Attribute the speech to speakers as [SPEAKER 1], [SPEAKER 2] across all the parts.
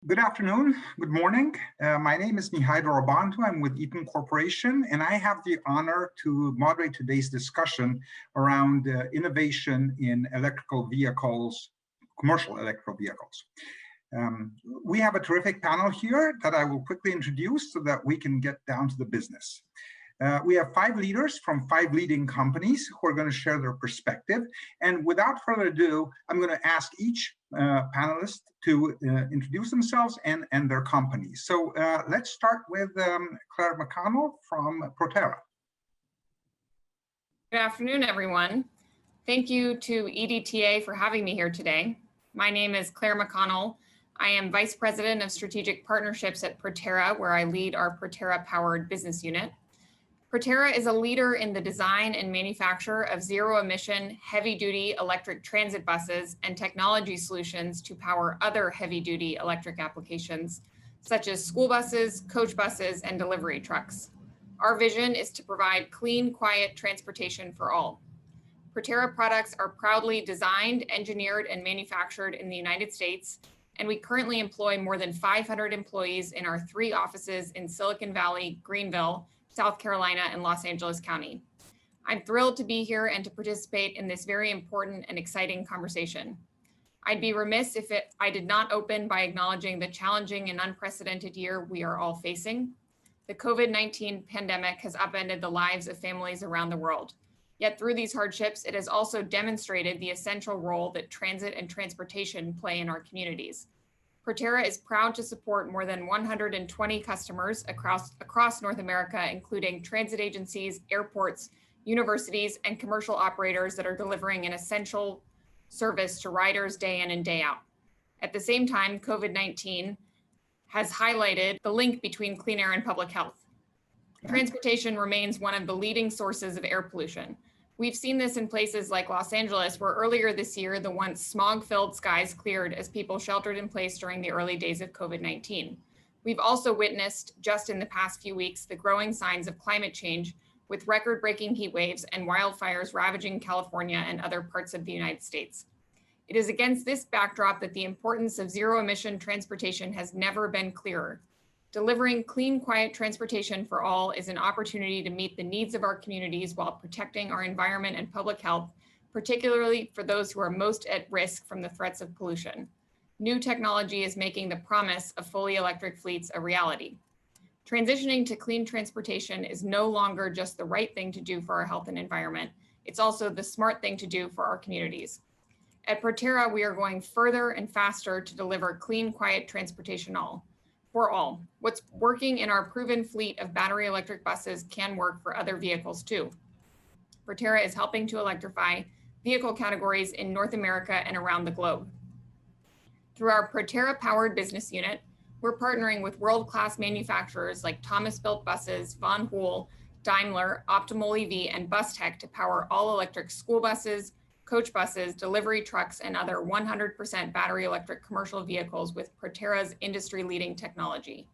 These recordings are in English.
[SPEAKER 1] Good afternoon, good morning. My name is Mihai Dorobantu. I'm with Eaton Corporation, and I have the honor to moderate today's discussion around innovation in electrical vehicles, commercial electrical vehicles. We have a terrific panel here that I will quickly introduce so that we can get down to the business. We have 5 leaders from 5 leading companies who are going to share their perspective. And without further ado, I'm going to ask each panelist to introduce themselves and their companies. So let's start with Claire McConnell from Proterra.
[SPEAKER 2] Good afternoon, everyone. Thank you to EDTA for having me here today. My name is Claire McConnell. I am Vice President of Strategic Partnerships at Proterra, where I lead our Proterra-powered business unit. Proterra is a leader in the design and manufacture of zero-emission, heavy-duty electric transit buses and technology solutions to power other heavy-duty electric applications, such as school buses, coach buses, and delivery trucks. Our vision is to provide clean, quiet transportation for all. Proterra products are proudly designed, engineered, and manufactured in the United States, and we currently employ more than 500 employees in our 3 offices in Silicon Valley, Greenville, South Carolina, and Los Angeles County. I'm thrilled to be here and to participate in this very important and exciting conversation. I'd be remiss if I did not open by acknowledging the challenging and unprecedented year we are all facing. The COVID-19 pandemic has upended the lives of families around the world. Yet through these hardships, it has also demonstrated the essential role that transit and transportation play in our communities. Proterra is proud to support more than 120 customers across North America, including transit agencies, airports, universities, and commercial operators that are delivering an essential service to riders day in and day out. At the same time, COVID-19 has highlighted the link between clean air and public health. Transportation remains one of the leading sources of air pollution. We've seen this in places like Los Angeles, where earlier this year, the once smog-filled skies cleared as people sheltered in place during the early days of COVID-19. We've also witnessed, just in the past few weeks, the growing signs of climate change with record-breaking heat waves and wildfires ravaging California and other parts of the United States. It is against this backdrop that the importance of zero-emission transportation has never been clearer. Delivering clean, quiet transportation for all is an opportunity to meet the needs of our communities while protecting our environment and public health, particularly for those who are most at risk from the threats of pollution. New technology is making the promise of fully electric fleets a reality. Transitioning to clean transportation is no longer just the right thing to do for our health and environment, it's also the smart thing to do for our communities. At Proterra, we are going further and faster to deliver clean, quiet transportation for all. What's working in our proven fleet of battery electric buses can work for other vehicles too. Proterra is helping to electrify vehicle categories in North America and around the globe. Through our Proterra powered business unit, we're partnering with world-class manufacturers like Thomas Built Buses, Von Hool, Daimler, Optimal EV, and BusTech to power all electric school buses, coach buses, delivery trucks, and other 100% battery electric commercial vehicles with Proterra's industry-leading technology.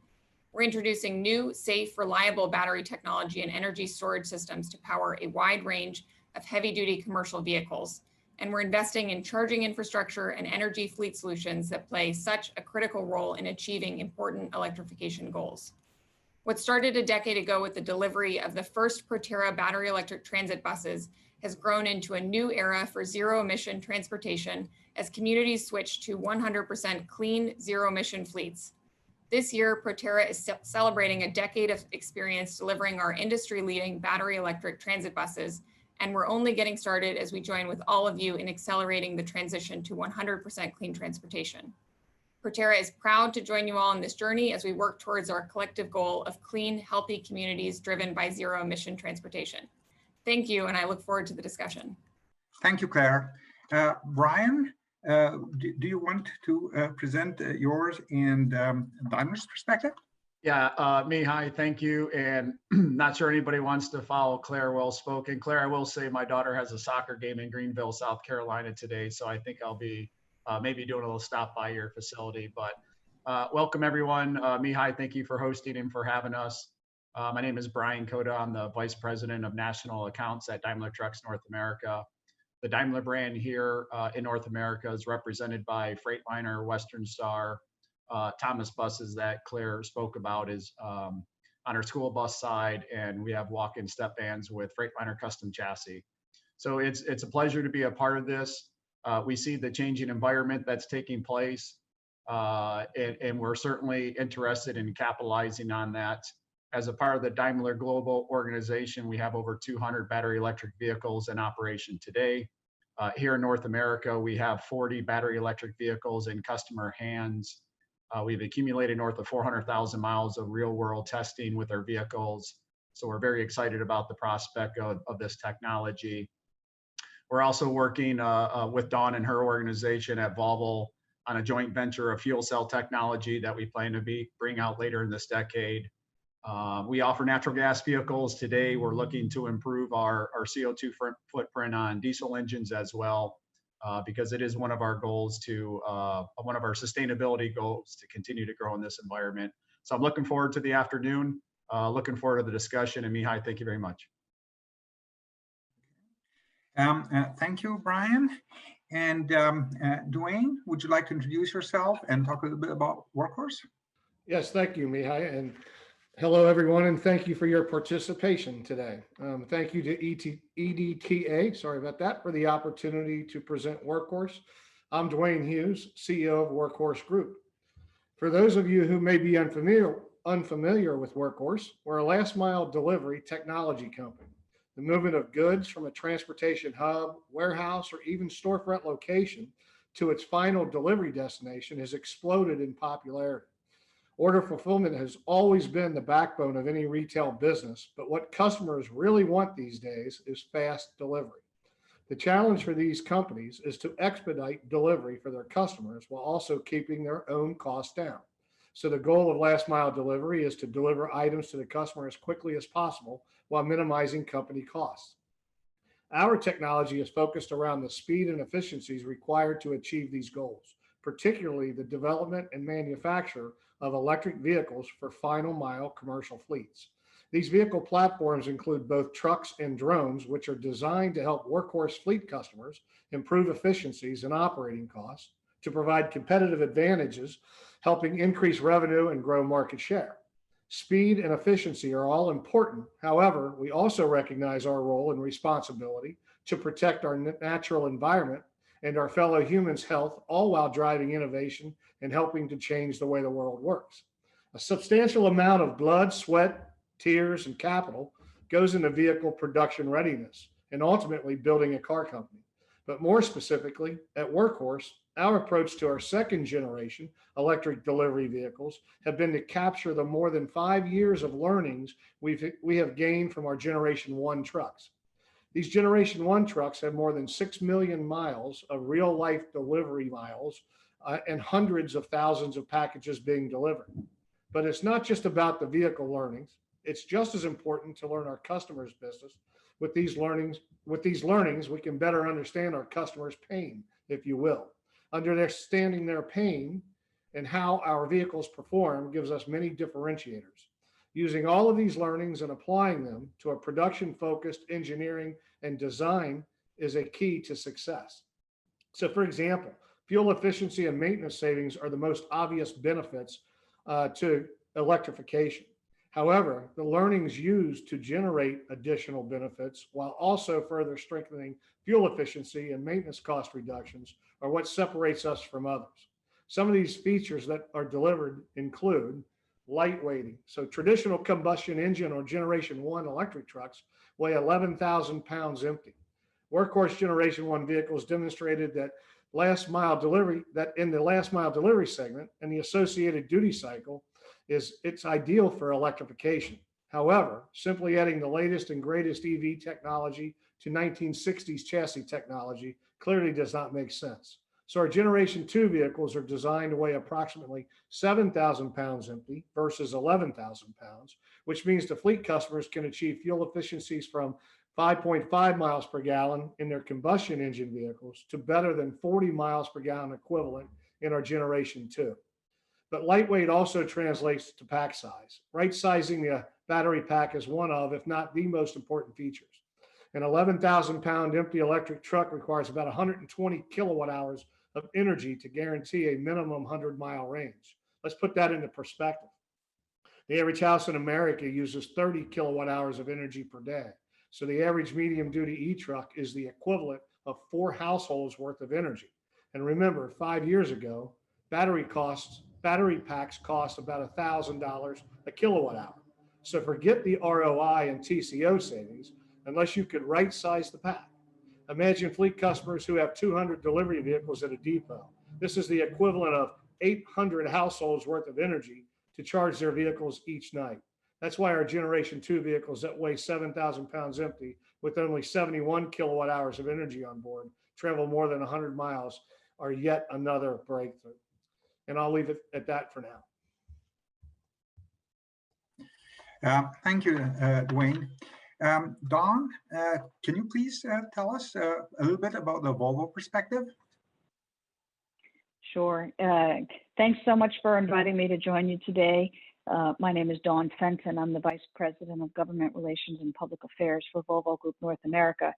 [SPEAKER 2] We're introducing new, safe, reliable battery technology and energy storage systems to power a wide range of heavy-duty commercial vehicles. And we're investing in charging infrastructure and energy fleet solutions that play such a critical role in achieving important electrification goals. What started a decade ago with the delivery of the first Proterra battery electric transit buses has grown into a new era for zero-emission transportation as communities switch to 100% clean, zero-emission fleets. This year, Proterra is celebrating a decade of experience delivering our industry-leading battery electric transit buses, and we're only getting started as we join with all of you in accelerating the transition to 100% clean transportation. Proterra is proud to join you all on this journey as we work towards our collective goal of clean, healthy communities driven by zero-emission transportation. Thank you, and I look forward to the discussion.
[SPEAKER 1] Thank you, Claire. Brian, do you want to present yours and Daimler's perspective?
[SPEAKER 3] Yeah, Mihai, thank you. And not sure anybody wants to follow Claire well spoken. Claire, I will say my daughter has a soccer game in Greenville, South Carolina today, so I think I'll be maybe doing a little stop by your facility. But welcome, everyone. Mihai, thank you for hosting and for having us. My name is Brian Cota. I'm the Vice President of National Accounts at Daimler Trucks North America. The Daimler brand here in North America is represented by Freightliner, Western Star, Thomas buses that Claire spoke about is on our school bus side, and we have walk-in step vans with Freightliner custom chassis. So it's a pleasure to be a part of this. We see the changing environment that's taking place, and we're certainly interested in capitalizing on that. As a part of the Daimler Global organization, we have over 200 battery electric vehicles in operation today. Here in North America, we have 40 battery electric vehicles in customer hands. We've accumulated north of 400,000 miles of real world testing with our vehicles. So we're very excited about the prospect of this technology. We're also working with Dawn and her organization at Volvo on a joint venture of fuel cell technology that we plan to bring out later in this decade. We offer natural gas vehicles today. We're looking to improve our CO2 footprint on diesel engines as well, because it is one of our goals to, one of our sustainability goals to continue to grow in this environment. So I'm looking forward to the afternoon, looking forward to the discussion. And Mihai, thank you very much.
[SPEAKER 1] Thank you, Brian. And Duane, would you like to introduce yourself and talk a little bit about Workhorse?
[SPEAKER 4] Yes, thank you, Mihai. And hello, everyone, and thank you for your participation today. Thank you to EDTA, sorry about that, for the opportunity to present Workhorse. I'm Duane Hughes, CEO of Workhorse Group. For those of you who may be unfamiliar with Workhorse, we're a last mile delivery technology company. The movement of goods from a transportation hub, warehouse, or even storefront location to its final delivery destination has exploded in popularity. Order fulfillment has always been the backbone of any retail business, but what customers really want these days is fast delivery. The challenge for these companies is to expedite delivery for their customers while also keeping their own costs down. So the goal of last mile delivery is to deliver items to the customer as quickly as possible while minimizing company costs. Our technology is focused around the speed and efficiencies required to achieve these goals, particularly the development and manufacture of electric vehicles for final mile commercial fleets. These vehicle platforms include both trucks and drones, which are designed to help Workhorse fleet customers improve efficiencies and operating costs to provide competitive advantages, helping increase revenue and grow market share. Speed and efficiency are all important. However, we also recognize our role and responsibility to protect our natural environment and our fellow humans' health, all while driving innovation and helping to change the way the world works. A substantial amount of blood, sweat, tears, and capital goes into vehicle production readiness and ultimately building a car company. But more specifically, at Workhorse, our approach to our second generation electric delivery vehicles have been to capture the more than 5 years of learnings we have gained from our Generation 1 trucks. These Generation 1 trucks have more than 6 million miles of real life delivery miles and hundreds of thousands of packages being delivered. But it's not just about the vehicle learnings. It's just as important to learn our customers' business. With these learnings, we can better understand our customers' pain, if you will. Understanding their pain and how our vehicles perform gives us many differentiators. Using all of these learnings and applying them to a production-focused engineering and design is a key to success. So for example, fuel efficiency and maintenance savings are the most obvious benefits to electrification. However, the learnings used to generate additional benefits while also further strengthening fuel efficiency and maintenance cost reductions are what separates us from others. Some of these features that are delivered include lightweighting. So traditional combustion engine or Generation 1 electric trucks weigh 11,000 pounds empty. Workhorse Generation 1 vehicles demonstrated that in the last mile delivery segment and the associated duty cycle it's ideal for electrification. However, simply adding the latest and greatest EV technology to 1960s chassis technology clearly does not make sense. So our Generation 2 vehicles are designed to weigh approximately 7,000 pounds empty versus 11,000 pounds, which means the fleet customers can achieve fuel efficiencies from 5.5 miles per gallon in their combustion engine vehicles to better than 40 miles per gallon equivalent in our Generation 2. But lightweight also translates to pack size. Right sizing the battery pack is one of, if not the most important features. An 11,000 pound empty electric truck requires about 120 kilowatt hours of energy to guarantee a minimum 100-mile range. Let's put that into perspective. The average house in America uses 30 kilowatt hours of energy per day. So the average medium duty e-truck is the equivalent of 4 households worth of energy. And remember, 5 years ago, battery packs cost about $1,000 a kilowatt hour. So forget the ROI and TCO savings unless you could right size the pack. Imagine fleet customers who have 200 delivery vehicles at a depot. This is the equivalent of 800 households worth of energy to charge their vehicles each night. That's why our Generation 2 vehicles that weigh 7,000 pounds empty with only 71 kilowatt hours of energy on board travel more than 100 miles are yet another breakthrough. And I'll leave it at that for now.
[SPEAKER 1] Thank you, Duane. Dawn, can you please tell us a little bit about the Volvo perspective?
[SPEAKER 5] Sure. Thanks so much for inviting me to join you today. My name is Dawn Fenton. I'm the Vice President of Government Relations and Public Affairs for Volvo Group North America.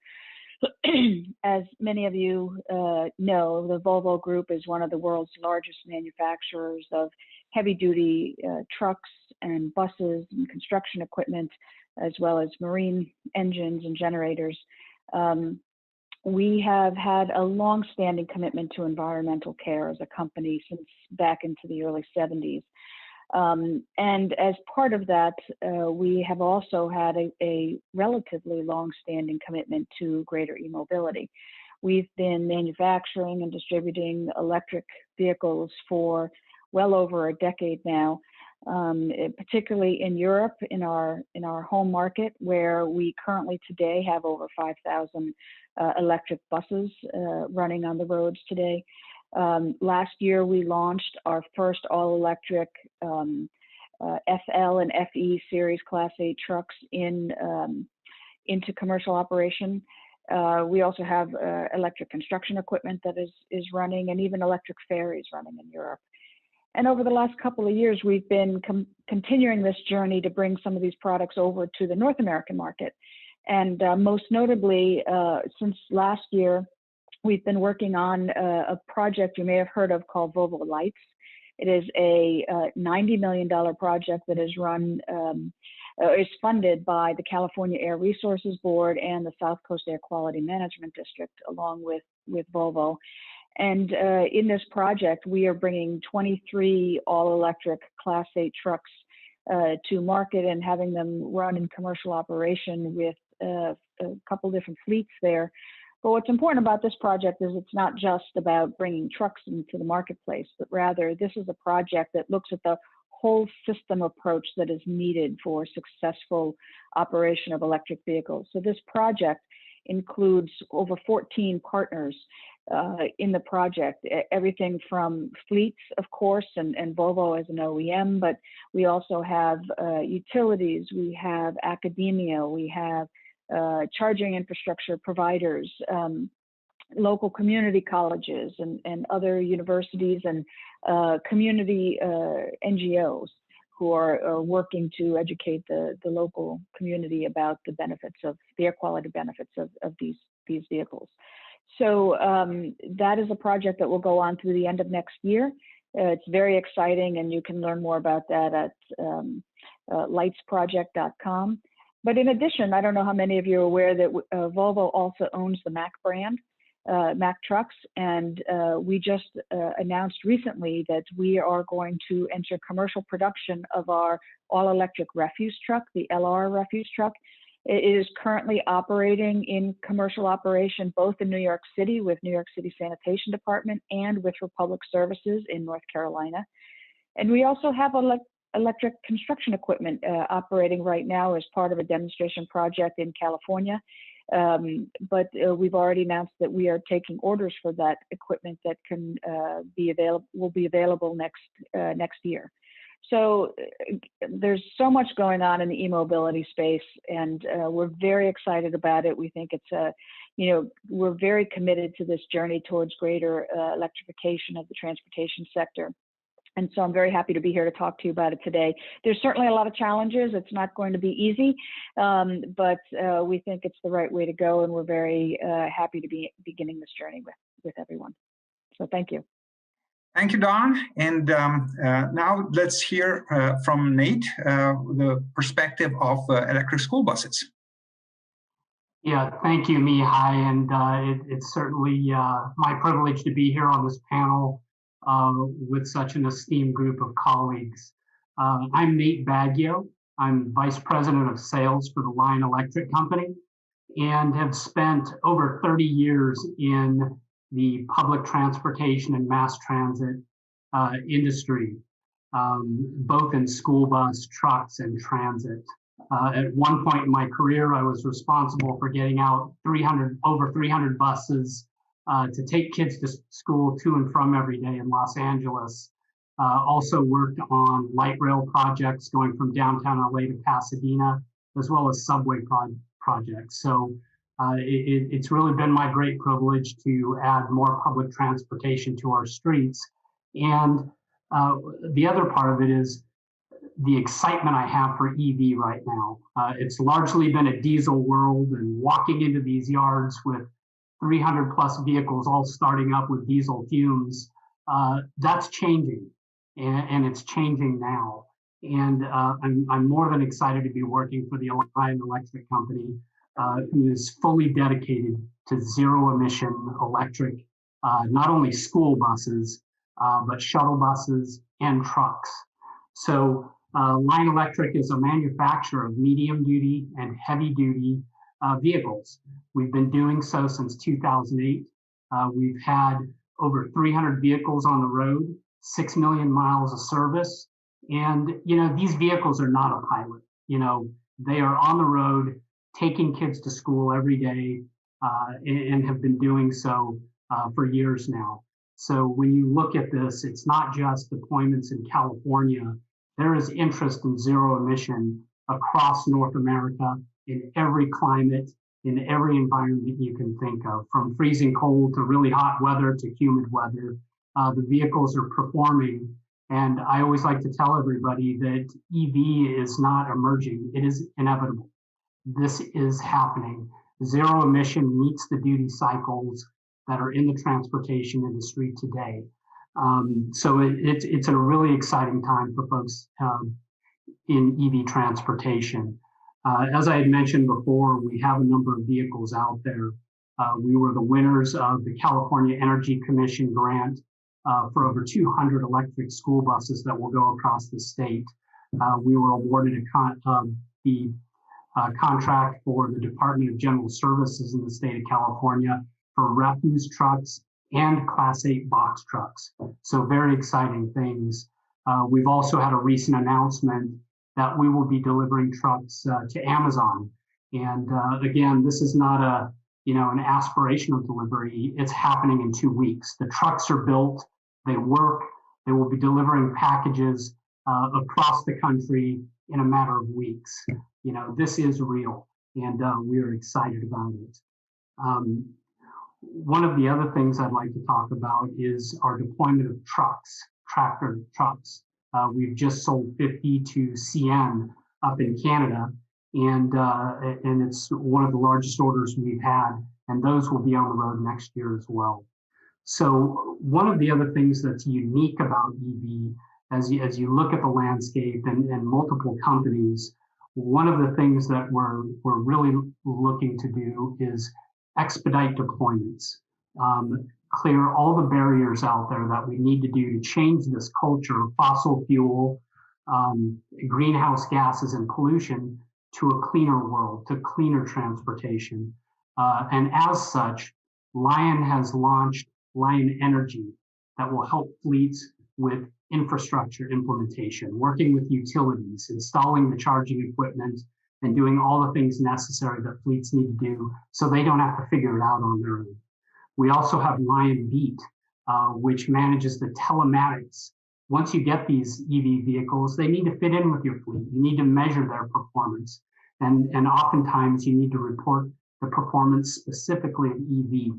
[SPEAKER 5] As many of you know, the Volvo Group is one of the world's largest manufacturers of heavy-duty trucks and buses and construction equipment, as well as marine engines and generators. We have had a long-standing commitment to environmental care as a company since back into the early 70s. And as part of that, we have also had a relatively long-standing commitment to greater e-mobility. We've been manufacturing and distributing electric vehicles for well over a decade now, particularly in Europe, in our home market, where we currently today have over 5,000 electric buses running on the roads today. Last year, we launched our first all-electric FL and FE series Class 8 trucks into commercial operation. We also have electric construction equipment that is running, and even electric ferries running in Europe. And over the last couple of years, we've been continuing this journey to bring some of these products over to the North American market. And most notably, since last year, we've been working on a project you may have heard of called Volvo Lights. It is a $90 million project that is is funded by the California Air Resources Board and the South Coast Air Quality Management District, along with Volvo. And in this project, we are bringing 23 all-electric Class 8 trucks to market and having them run in commercial operation with a couple different fleets there. But what's important about this project is it's not just about bringing trucks into the marketplace, but rather this is a project that looks at the whole system approach that is needed for successful operation of electric vehicles. So this project includes over 14 partners in the project, everything from fleets, of course, and Volvo as an OEM, but we also have utilities, we have academia, we have charging infrastructure providers, local community colleges and other universities and community NGOs who are working to educate the local community about the benefits of the air quality benefits of these vehicles. So that is a project that will go on through the end of next year. It's very exciting, and you can learn more about that at lightsproject.com. But in addition, I don't know how many of you are aware that Volvo also owns the Mack brand, Mack trucks, and we just announced recently that we are going to enter commercial production of our all-electric refuse truck, the LR refuse truck. It is currently operating in commercial operation both in New York City with New York City Sanitation Department and with Republic Services in North Carolina. And we also have electric construction equipment operating right now as part of a demonstration project in California. But we've already announced that we are taking orders for that equipment that will be available next year. So there's so much going on in the e-mobility space, and we're very excited about it. We think it's we're very committed to this journey towards greater electrification of the transportation sector. And so I'm very happy to be here to talk to you about it today. There's certainly a lot of challenges. It's not going to be easy, but we think it's the right way to go, and we're very happy to be beginning this journey with everyone. So thank you.
[SPEAKER 1] Thank you, Don. And now let's hear from Nate, the perspective of electric school buses.
[SPEAKER 6] Yeah, thank you, Mihai. And it's certainly my privilege to be here on this panel with such an esteemed group of colleagues. I'm Nate Baguio. I'm Vice President of Sales for the Lion Electric Company and have spent over 30 years in the public transportation and mass transit industry, both in school bus, trucks, and transit. At one point in my career, I was responsible for getting out over 300 buses to take kids to school to and from every day in Los Angeles. Also worked on light rail projects going from downtown LA to Pasadena, as well as subway projects. So it's really been my great privilege to add more public transportation to our streets. And the other part of it is the excitement I have for EV right now. It's largely been a diesel world, and walking into these yards with 300 plus vehicles all starting up with diesel fumes, that's changing, and it's changing now. And I'm more than excited to be working for the Lion Electric Company, who is fully dedicated to zero emission electric, not only school buses, but shuttle buses and trucks. So Lion Electric is a manufacturer of medium duty and heavy duty vehicles. We've been doing so since 2008. We've had over 300 vehicles on the road, 6 million miles of service. And, you know, these vehicles are not a pilot. You know, they are on the road, taking kids to school every day, and have been doing so for years now. So when you look at this, it's not just deployments in California. There is interest in zero emission across North America in every climate, in every environment you can think of, from freezing cold to really hot weather to humid weather. The vehicles are performing. And I always like to tell everybody that EV is not emerging, it is inevitable. This is happening. Zero emission meets the duty cycles that are in the transportation industry today. So it's a really exciting time for folks in EV transportation. As I had mentioned before, we have a number of vehicles out there. We were the winners of the California Energy Commission grant for over 200 electric school buses that will go across the state. We were awarded the contract for the Department of General Services in the state of California for refuse trucks and Class 8 box trucks. So very exciting things. We've also had a recent announcement that we will be delivering trucks to Amazon. And again, this is not an aspirational delivery. It's happening in 2 weeks. The trucks are built, they work, they will be delivering packages across the country in a matter of weeks. You know, this is real, and we are excited about it. One of the other things I'd like to talk about is our deployment of trucks, tractor trucks. We've just sold 50 to CN up in Canada, and it's one of the largest orders we've had, and those will be on the road next year as well. So one of the other things that's unique about EV, as you look at the landscape and multiple companies, one of the things that we're really looking to do is expedite deployments, clear all the barriers out there that we need to do to change this culture of fossil fuel, greenhouse gases, and pollution to a cleaner world, to cleaner transportation. And as such, Lion has launched Lion Energy that will help fleets with infrastructure implementation, working with utilities, installing the charging equipment, and doing all the things necessary that fleets need to do so they don't have to figure it out on their own. We also have Lion Beat, which manages the telematics. Once you get these EV vehicles, they need to fit in with your fleet. You need to measure their performance. And oftentimes you need to report the performance specifically of EV.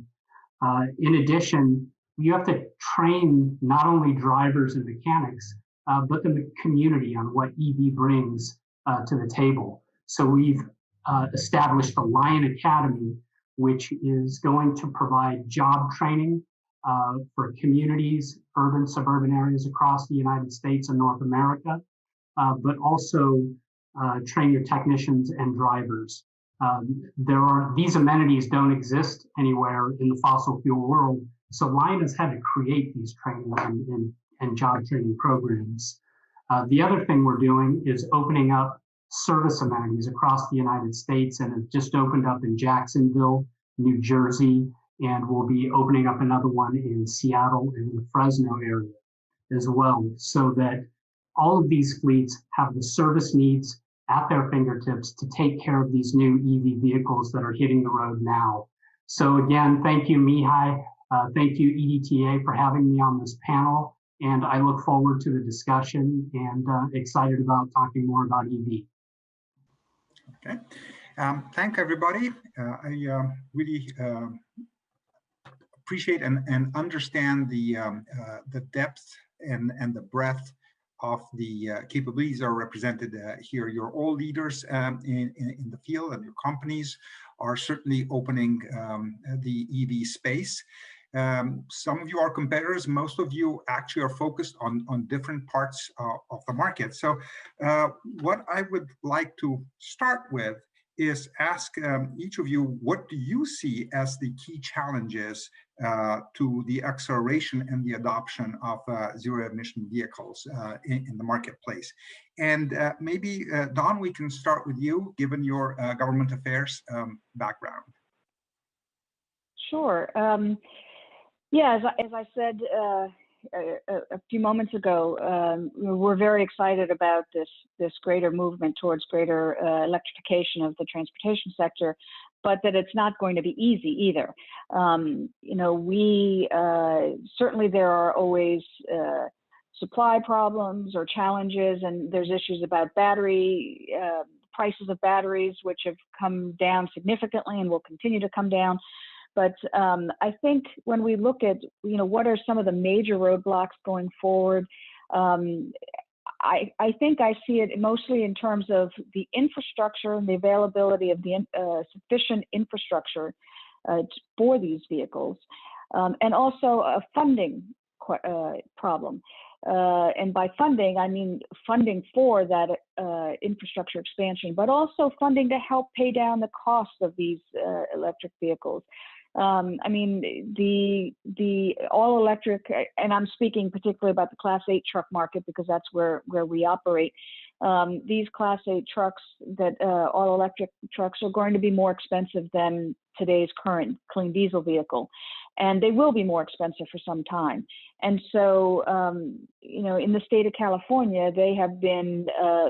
[SPEAKER 6] In addition, you have to train not only drivers and mechanics, but the community on what EV brings to the table. So we've established the Lion Academy, which is going to provide job training for communities urban, suburban areas across the United States and North America, but also train your technicians and drivers. These amenities don't exist anywhere in the fossil fuel world, so Lion has had to create these training and job training programs. The other thing we're doing is opening up service amenities across the United States, and it just opened up in Jacksonville, New Jersey, and we'll be opening up another one in Seattle and the Fresno area as well, so that all of these fleets have the service needs at their fingertips to take care of these new EV vehicles that are hitting the road now. So again, thank you, Mihai. Thank you, EDTA, for having me on this panel. And I look forward to the discussion and excited about talking more about EV.
[SPEAKER 1] Okay. Thank everybody. I really appreciate and understand the depth and the breadth of the capabilities that are represented here. You're all leaders in the field, and your companies are certainly opening the EV space. Some of you are competitors. Most of you actually are focused on different parts of the market. So what I would like to start with is ask each of you, what do you see as the key challenges to the acceleration and the adoption of zero-emission vehicles in the marketplace? And maybe, Don, we can start with you, given your government affairs background.
[SPEAKER 5] Sure. Yeah, as I said a few moments ago, we're very excited about this greater movement towards greater electrification of the transportation sector, but that it's not going to be easy either. You know, we certainly there are always supply problems or challenges, and there's issues about battery prices of batteries, which have come down significantly and will continue to come down. But I think when we look at, you know, what are some of the major roadblocks going forward, I think I see it mostly in terms of the infrastructure and the availability of the sufficient infrastructure for these vehicles, and also a funding problem. And by funding, I mean funding for that infrastructure expansion, but also funding to help pay down the cost of these electric vehicles. I mean, the all electric, and I'm speaking particularly about the Class 8 truck market because that's where we operate. These Class 8 trucks, that all electric trucks, are going to be more expensive than today's current clean diesel vehicle, and they will be more expensive for some time. And so, you know, in the state of California, they have been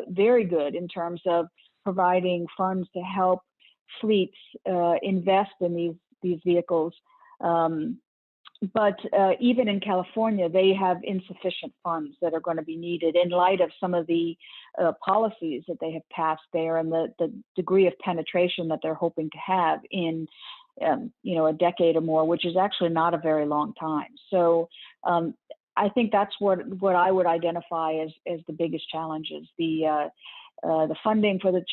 [SPEAKER 5] very good in terms of providing funds to help fleets invest in these vehicles. But even in California, they have insufficient funds that are going to be needed in light of some of the policies that they have passed there and the degree of penetration that they're hoping to have in, you know, a decade or more, which is actually not a very long time. So I think that's what I would identify as the biggest challenges: the funding for the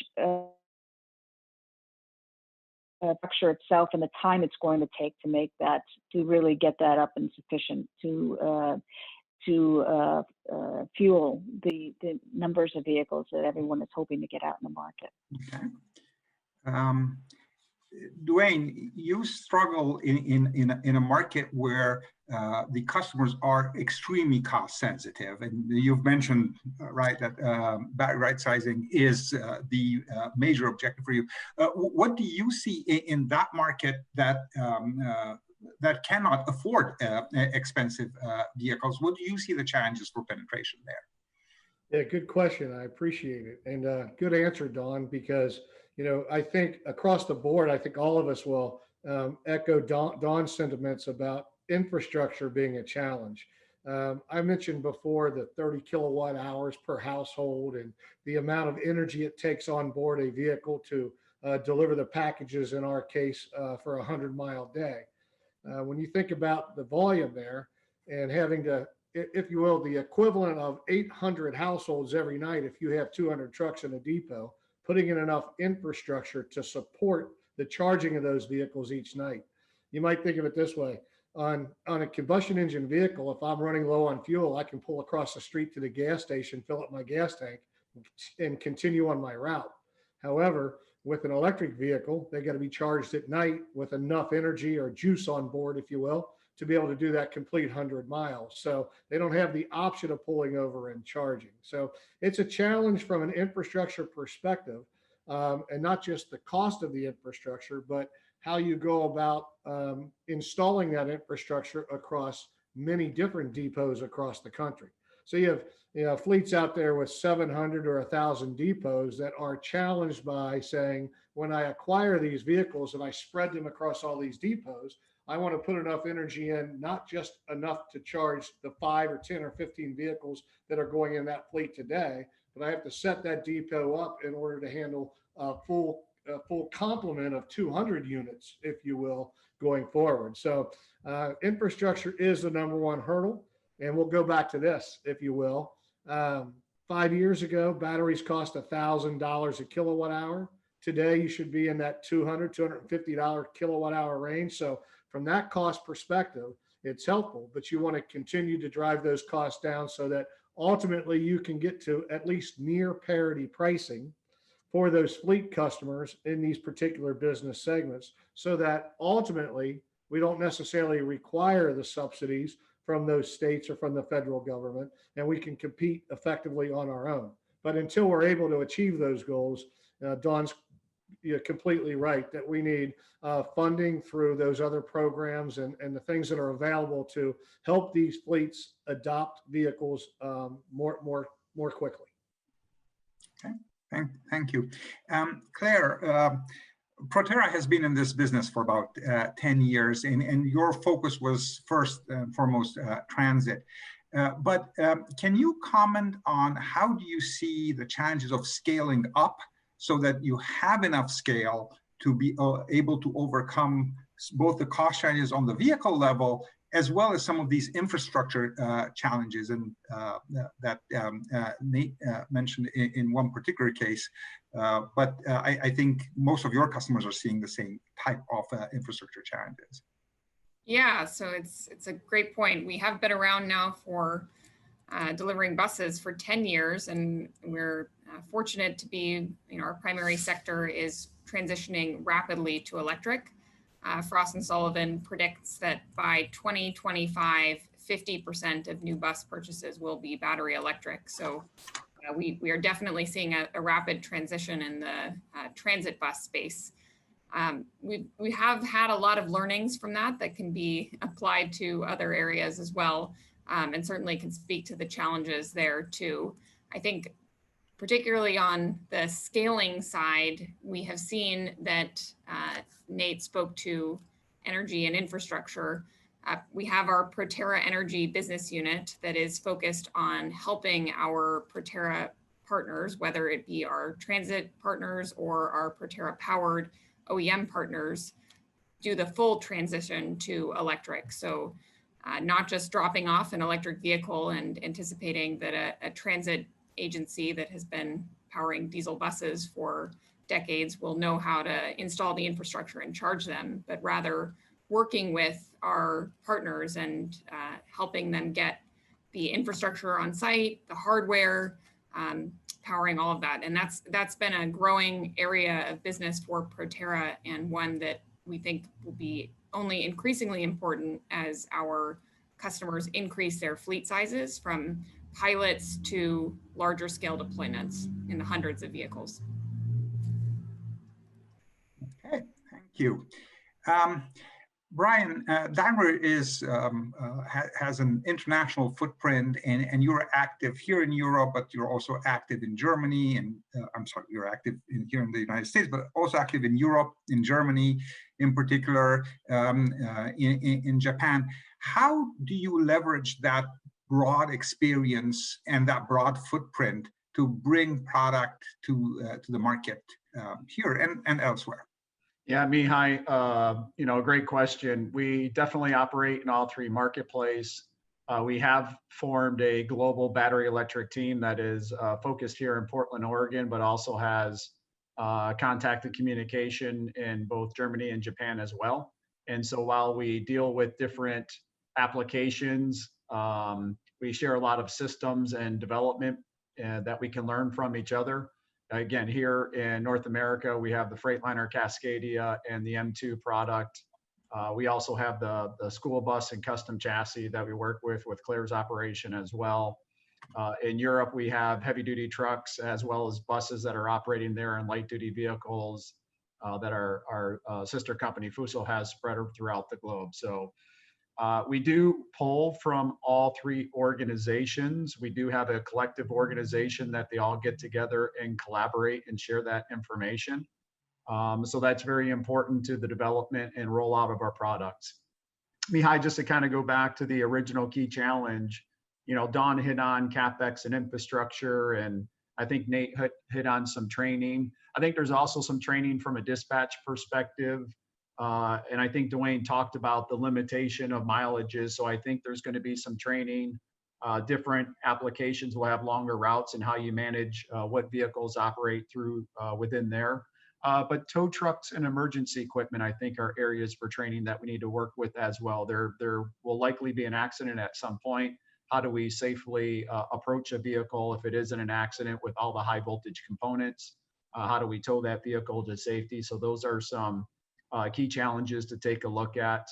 [SPEAKER 5] structure itself and the time it's going to take to make that, to really get that up and sufficient to fuel the numbers of vehicles that everyone is hoping to get out in the market.
[SPEAKER 1] Okay. Duane, you struggle in a market where the customers are extremely cost sensitive, and you've mentioned right that battery right sizing is the major objective for you. What do you see in that market that that cannot afford expensive vehicles? What do you see the challenges for penetration there?
[SPEAKER 4] Yeah, good question. I appreciate it, and good answer, Don, because you know, I think across the board, I think all of us will echo Don's sentiments about infrastructure being a challenge. I mentioned before the 30 kilowatt hours per household and the amount of energy it takes on board a vehicle to deliver the packages, in our case, for a 100-mile day. When you think about the volume there and having to, if you will, the equivalent of 800 households every night, if you have 200 trucks in a depot, putting in enough infrastructure to support the charging of those vehicles each night. You might think of it this way: On a combustion engine vehicle, if I'm running low on fuel, I can pull across the street to the gas station, fill up my gas tank, and continue on my route. However, with an electric vehicle, they got to be charged at night with enough energy or juice on board, if you will, to be able to do that complete 100 miles. So they don't have the option of pulling over and charging. So it's a challenge from an infrastructure perspective, and not just the cost of the infrastructure, but how you go about installing that infrastructure across many different depots across the country. So you have fleets out there with 700 or 1,000 depots that are challenged by saying, when I acquire these vehicles and I spread them across all these depots, I want to put enough energy in, not just enough to charge the 5 or 10 or 15 vehicles that are going in that fleet today, but I have to set that depot up in order to handle a full complement of 200 units, if you will, going forward. So infrastructure is the number one hurdle. And we'll go back to this, if you will. 5 years ago, batteries cost $1,000 a kilowatt hour. Today, you should be in that $200, $250 kilowatt hour range. So from that cost perspective, it's helpful, but you want to continue to drive those costs down so that ultimately you can get to at least near parity pricing for those fleet customers in these particular business segments, so that ultimately we don't necessarily require the subsidies from those states or from the federal government, and we can compete effectively on our own. But until we're able to achieve those goals, Dawn's completely right that we need funding through those other programs and the things that are available to help these fleets adopt vehicles more quickly.
[SPEAKER 1] Okay, thank you. Claire, Proterra has been in this business for about 10 years, and your focus was first and foremost transit. But can you comment on how do you see the challenges of scaling up so that you have enough scale to be able to overcome both the cost challenges on the vehicle level as well as some of these infrastructure challenges and that Nate mentioned in one particular case. But I think most of your customers are seeing the same type of infrastructure challenges.
[SPEAKER 2] Yeah, so it's a great point. We have been around now for delivering buses for 10 years, and we're fortunate to be, our primary sector is transitioning rapidly to electric. Frost & Sullivan predicts that by 2025, 50% of new bus purchases will be battery electric. So we are definitely seeing a rapid transition in the transit bus space. We have had a lot of learnings from that can be applied to other areas as well, and certainly can speak to the challenges there too. I think particularly on the scaling side, we have seen that Nate spoke to energy and infrastructure. We have our Proterra Energy business unit that is focused on helping our Proterra partners, whether it be our transit partners or our Proterra powered OEM partners, do the full transition to electric. So not just dropping off an electric vehicle and anticipating that a transit agency that has been powering diesel buses for decades will know how to install the infrastructure and charge them, but rather working with our partners and helping them get the infrastructure on site, the hardware, powering all of that. And that's been a growing area of business for Proterra, and one that we think will be only increasingly important as our customers increase their fleet sizes from pilots to larger scale deployments in the hundreds of vehicles.
[SPEAKER 1] Okay, thank you. Brian, Daimler has an international footprint, and you're active here in Europe, but you're also active in Germany, and I'm sorry, you're active here in the United States, but also active in Europe, in Germany, in particular, in Japan. How do you leverage that broad experience and that broad footprint to bring product to the market here and elsewhere?
[SPEAKER 3] Yeah, Mihai, great question. We definitely operate in all three marketplaces. We have formed a global battery electric team that is focused here in Portland, Oregon, but also has contact and communication in both Germany and Japan as well. And so while we deal with different applications, we share a lot of systems and development that we can learn from each other. Again, here in North America, we have the Freightliner Cascadia and the M2 product. We also have the school bus and custom chassis that we work with Claire's operation as well. In Europe, we have heavy duty trucks as well as buses that are operating there, and light duty vehicles that our sister company Fuso has spread throughout the globe. So we do pull from all three organizations. We do have a collective organization that they all get together and collaborate and share that information. So that's very important to the development and rollout of our products. Mihai, just to kind of go back to the original key challenge, you know, Dawn hit on CapEx and infrastructure, and I think Nate hit on some training. I think there's also some training from a dispatch perspective. And I think Duane talked about the limitation of mileages. So I think there's going to be some training. Different applications will have longer routes and how you manage what vehicles operate through within there. But tow trucks and emergency equipment, I think, are areas for training that we need to work with as well. There will likely be an accident at some point. How do we safely approach a vehicle if it isn't an accident with all the high voltage components? How do we tow that vehicle to safety? So those are some key challenges to take a look at.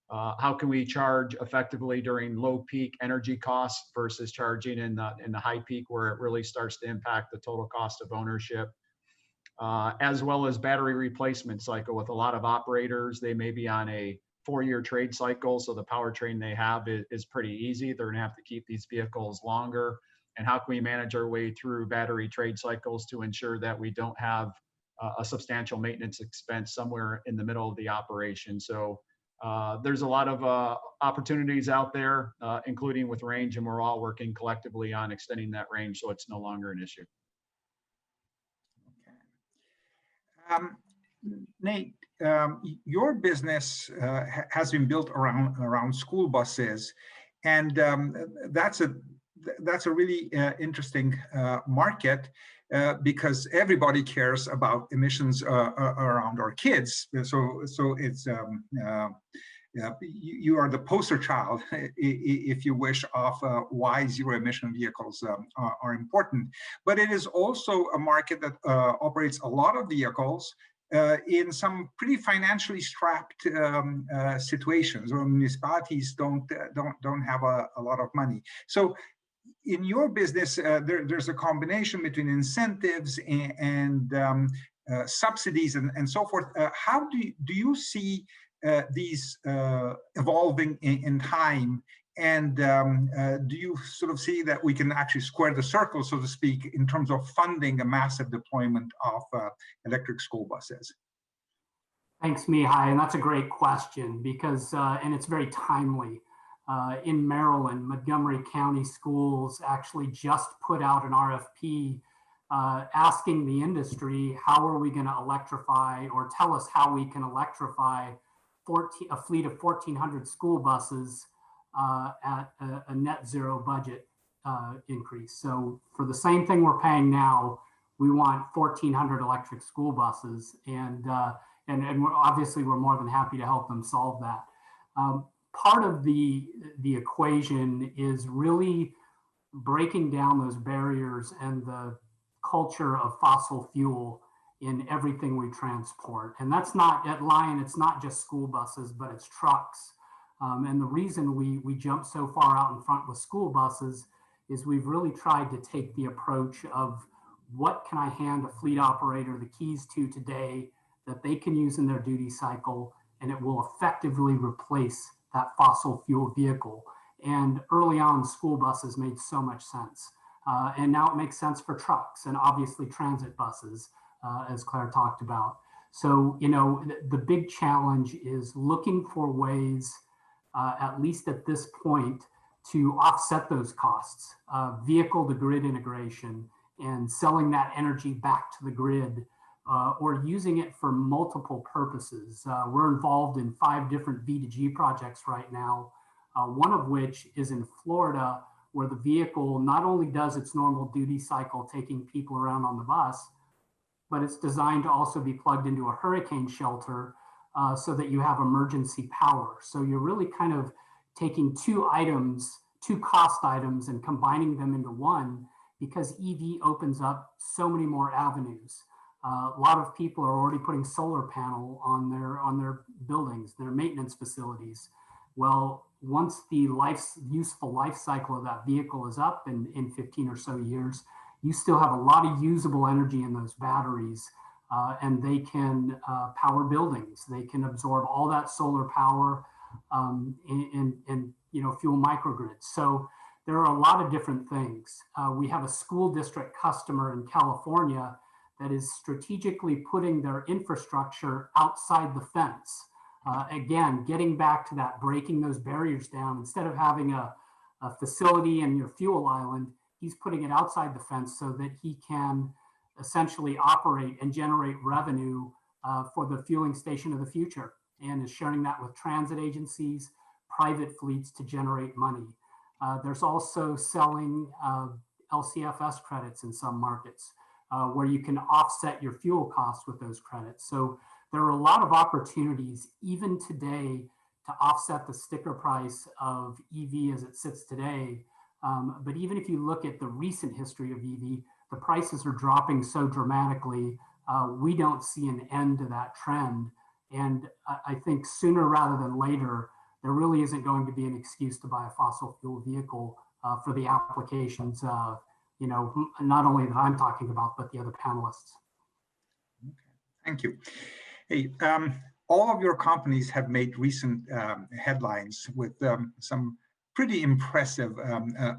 [SPEAKER 3] How can we charge effectively during low peak energy costs versus charging in the high peak where it really starts to impact the total cost of ownership? As well as battery replacement cycle. With a lot of operators, they may be on a 4-year trade cycle, so the powertrain they have is pretty easy. They're going to have to keep these vehicles longer. And how can we manage our way through battery trade cycles to ensure that we don't have a substantial maintenance expense somewhere in the middle of the operation? So there's a lot of opportunities out there, including with range, and we're all working collectively on extending that range so it's no longer an issue.
[SPEAKER 1] Nate, your business has been built around school buses, and that's a really interesting market because everybody cares about emissions around our kids. So it's you are the poster child, if you wish, of why zero emission vehicles are important. But it is also a market that operates a lot of vehicles in some pretty financially strapped situations where municipalities don't have a lot of money. So in your business, there's a combination between incentives and subsidies and so forth. How do you see these evolving in time? And do you sort of see that we can actually square the circle, so to speak, in terms of funding a massive deployment of electric school buses?
[SPEAKER 6] Thanks, Mihai, and that's a great question because, and it's very timely. In Maryland, Montgomery County Schools actually just put out an RFP asking the industry, how are we going to electrify, or tell us how we can electrify a fleet of 1,400 school buses at a net zero budget increase. So for the same thing we're paying now, we want 1,400 electric school buses, and we're more than happy to help them solve that. Part of the equation is really breaking down those barriers and the culture of fossil fuel in everything we transport. And that's not at Lion, it's not just school buses, but it's trucks. And the reason we jump so far out in front with school buses is we've really tried to take the approach of what can I hand a fleet operator the keys to today that they can use in their duty cycle, and it will effectively replace that fossil fuel vehicle. And early on, school buses made so much sense. And now it makes sense for trucks and obviously transit buses, as Claire talked about. So, you know, the big challenge is looking for ways, at least at this point, to offset those costs, vehicle to grid integration and selling that energy back to the grid, or using it for multiple purposes. We're involved in 5 different V2G projects right now, one of which is in Florida, where the vehicle not only does its normal duty cycle taking people around on the bus, but it's designed to also be plugged into a hurricane shelter so that you have emergency power. So you're really kind of taking two items, two cost items, and combining them into one, because EV opens up so many more avenues. A lot of people are already putting solar panel on their buildings, their maintenance facilities. Well, once the useful life cycle of that vehicle is up in 15 or so years, you still have a lot of usable energy in those batteries, and they can power buildings. They can absorb all that solar power and fuel microgrids. So there are a lot of different things. We have a school district customer in California that is strategically putting their infrastructure outside the fence. Again, getting back to that, breaking those barriers down. Instead of having a facility in your fuel island, he's putting it outside the fence so that he can essentially operate and generate revenue for the fueling station of the future, and is sharing that with transit agencies, private fleets to generate money. There's also selling LCFS credits in some markets where you can offset your fuel costs with those credits. So there are a lot of opportunities even today to offset the sticker price of EV as it sits today. But even if you look at the recent history of EV, the prices are dropping so dramatically, we don't see an end to that trend. And I think sooner rather than later, there really isn't going to be an excuse to buy a fossil fuel vehicle for the applications, not only that I'm talking about, but the other panelists.
[SPEAKER 1] Okay. Thank you. Hey, all of your companies have made recent headlines with some pretty impressive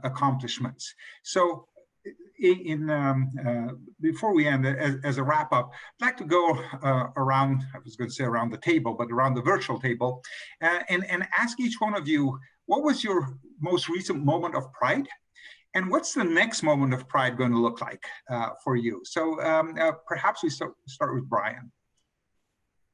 [SPEAKER 1] accomplishments. So before we end, as a wrap up, I'd like to go around, I was going to say around the table, but around the virtual table, and ask each one of you, what was your most recent moment of pride? And what's the next moment of pride going to look like for you? So perhaps we start with Brian.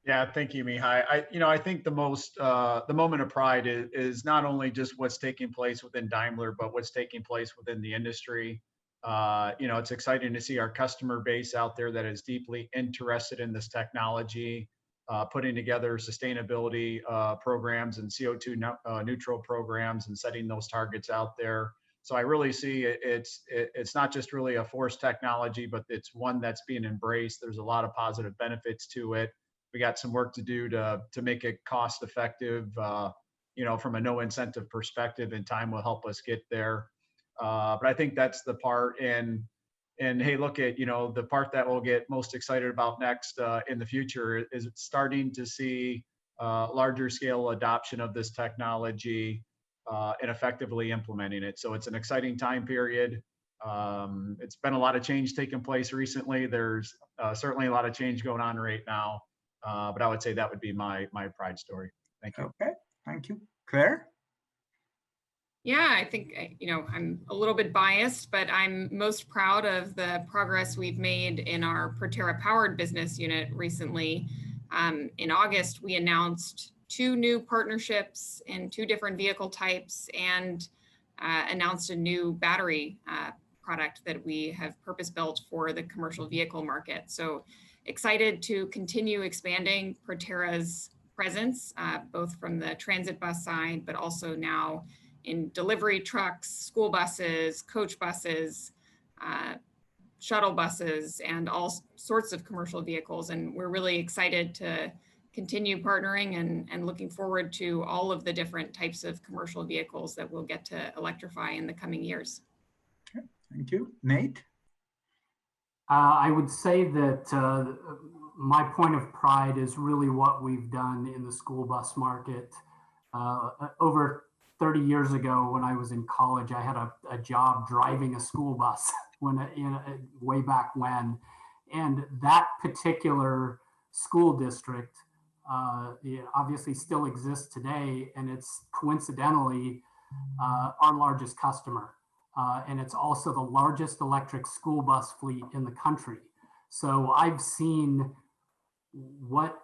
[SPEAKER 3] Yeah, thank you, Mihai. I think the moment of pride is not only just what's taking place within Daimler, but what's taking place within the industry. It's exciting to see our customer base out there that is deeply interested in this technology, putting together sustainability programs and CO2 neutral programs and setting those targets out there. So I really see it's not just really a forced technology, but it's one that's being embraced. There's a lot of positive benefits to it. We got some work to do to make it cost effective, from a no incentive perspective, and time will help us get there. But I think that's the part. And hey, look at, the part that we'll get most excited about next in the future is starting to see larger scale adoption of this technology and effectively implementing it. So it's an exciting time period. It's been a lot of change taking place recently. There's certainly a lot of change going on right now. But I would say that would be my pride story. Thank you.
[SPEAKER 1] Okay, thank you. Claire?
[SPEAKER 2] Yeah, I think, I'm a little bit biased, but I'm most proud of the progress we've made in our Proterra powered business unit recently. In August, we announced 2 new partnerships in 2 different vehicle types, and announced a new battery product that we have purpose built for the commercial vehicle market. So excited to continue expanding Proterra's presence, both from the transit bus side, but also now in delivery trucks, school buses, coach buses, shuttle buses, and all sorts of commercial vehicles. And we're really excited to continue partnering and looking forward to all of the different types of commercial vehicles that we'll get to electrify in the coming years.
[SPEAKER 1] Okay, thank you. Nate?
[SPEAKER 6] I would say that my point of pride is really what we've done in the school bus market. Over 30 years ago, when I was in college, I had a job driving a school bus way back when. And that particular school district obviously still exists today, and it's coincidentally our largest customer. And it's also the largest electric school bus fleet in the country. So I've seen what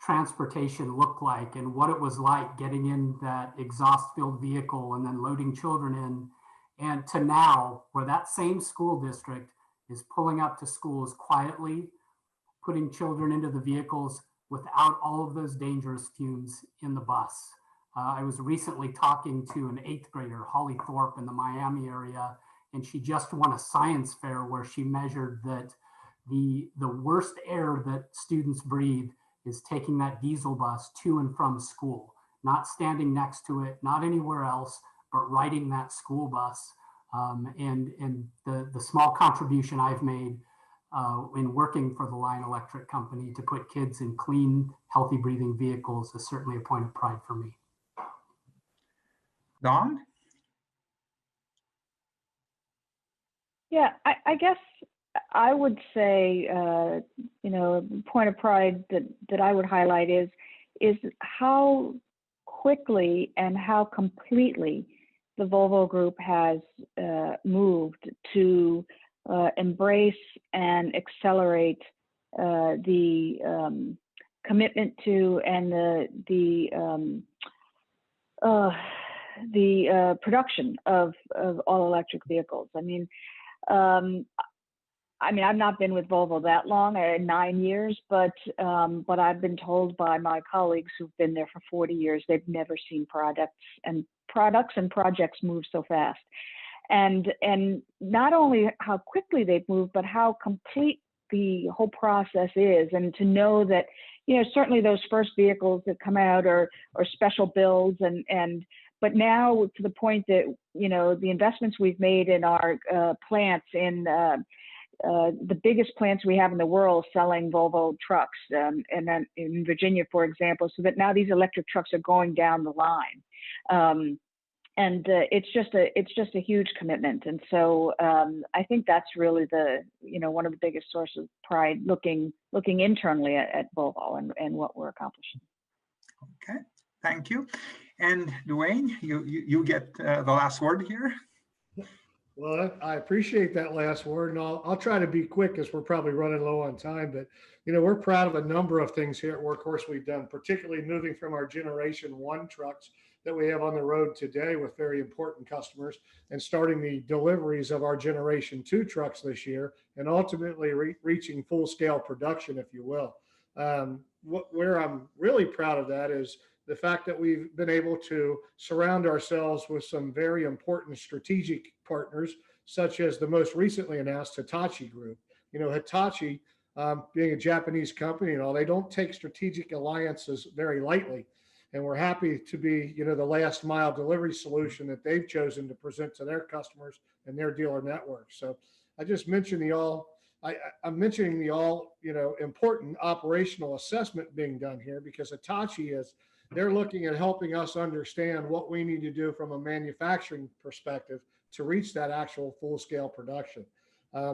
[SPEAKER 6] transportation looked like and what it was like getting in that exhaust-filled vehicle and then loading children in, and to now where that same school district is pulling up to schools quietly, putting children into the vehicles, without all of those dangerous fumes in the bus. I was recently talking to an 8th grader, Holly Thorpe, in the Miami area, and she just won a science fair where she measured that the worst air that students breathe is taking that diesel bus to and from school, not standing next to it, not anywhere else, but riding that school bus. And the small contribution I've made in working for the Lion Electric Company to put kids in clean, healthy breathing vehicles is certainly a point of pride for me.
[SPEAKER 1] Dawn?
[SPEAKER 5] Yeah, I guess I would say, point of pride that I would highlight is how quickly and how completely the Volvo Group has moved to embrace and accelerate the commitment to and the production of all electric vehicles. I've not been with Volvo that long, 9 years, but I've been told by my colleagues who've been there for 40 years, they've never seen products and projects move so fast. And not only how quickly they've moved, but how complete the whole process is. And to know that, certainly those first vehicles that come out are special builds but now to the point that, the investments we've made in our plants in the biggest plants we have in the world selling Volvo trucks, and then in Virginia, for example, so that now these electric trucks are going down the line. It's just a huge commitment. And so I think that's really one of the biggest sources of pride looking internally at Volvo and what we're accomplishing.
[SPEAKER 1] Okay, thank you. And Duane, you get the last word here.
[SPEAKER 4] Well, I appreciate that last word, and I'll try to be quick as we're probably running low on time. But we're proud of a number of things here at Workhorse we've done, particularly moving from our Generation 1 trucks that we have on the road today with very important customers, and starting the deliveries of our Generation 2 trucks this year, and ultimately reaching full-scale production, if you will. Where I'm really proud of that is the fact that we've been able to surround ourselves with some very important strategic partners, such as the most recently announced Hitachi Group. Hitachi, being a Japanese company and all, they don't take strategic alliances very lightly. And we're happy to be, the last mile delivery solution that they've chosen to present to their customers and their dealer network. So I just mentioned I'm mentioning the all important operational assessment being done here, because Hitachi they're looking at helping us understand what we need to do from a manufacturing perspective to reach that actual full-scale production.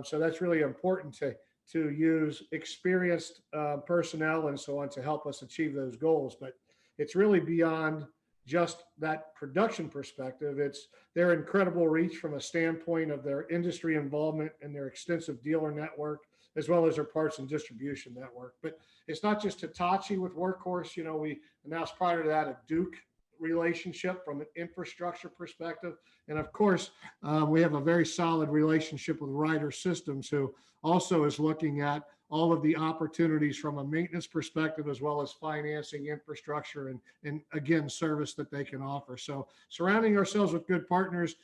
[SPEAKER 4] So that's really important to use experienced personnel and so on to help us achieve those goals. But it's really beyond just that production perspective. It's their incredible reach from a standpoint of their industry involvement and their extensive dealer network, as well as their parts and distribution network. But it's not just Hitachi with Workhorse. We announced prior to that a Duke relationship from an infrastructure perspective. And of course, we have a very solid relationship with Ryder Systems, who also is looking at all of the opportunities from a maintenance perspective, as well as financing, infrastructure, and again, service that they can offer. So surrounding ourselves with good partners,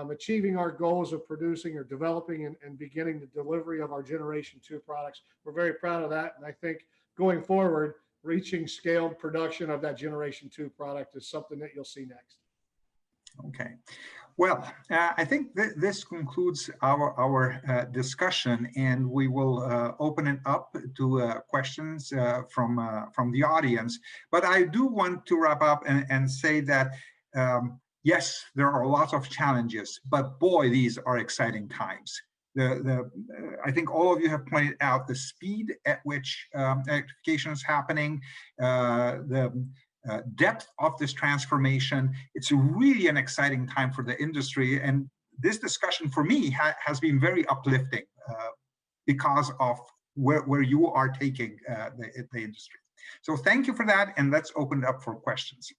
[SPEAKER 4] achieving our goals of producing or developing and beginning the delivery of our Generation 2 products. We're very proud of that. And I think going forward, reaching scaled production of that Generation 2 product is something that you'll see next.
[SPEAKER 1] Okay. Well, I think this concludes our discussion, and we will open it up to questions from the audience. But I do want to wrap up and say that yes, there are lots of challenges, but boy, these are exciting times. I think all of you have pointed out the speed at which electrification is happening, the depth of this transformation. It's really an exciting time for the industry. And this discussion for me has been very uplifting because of where you are taking the industry. So thank you for that. And let's open it up for questions.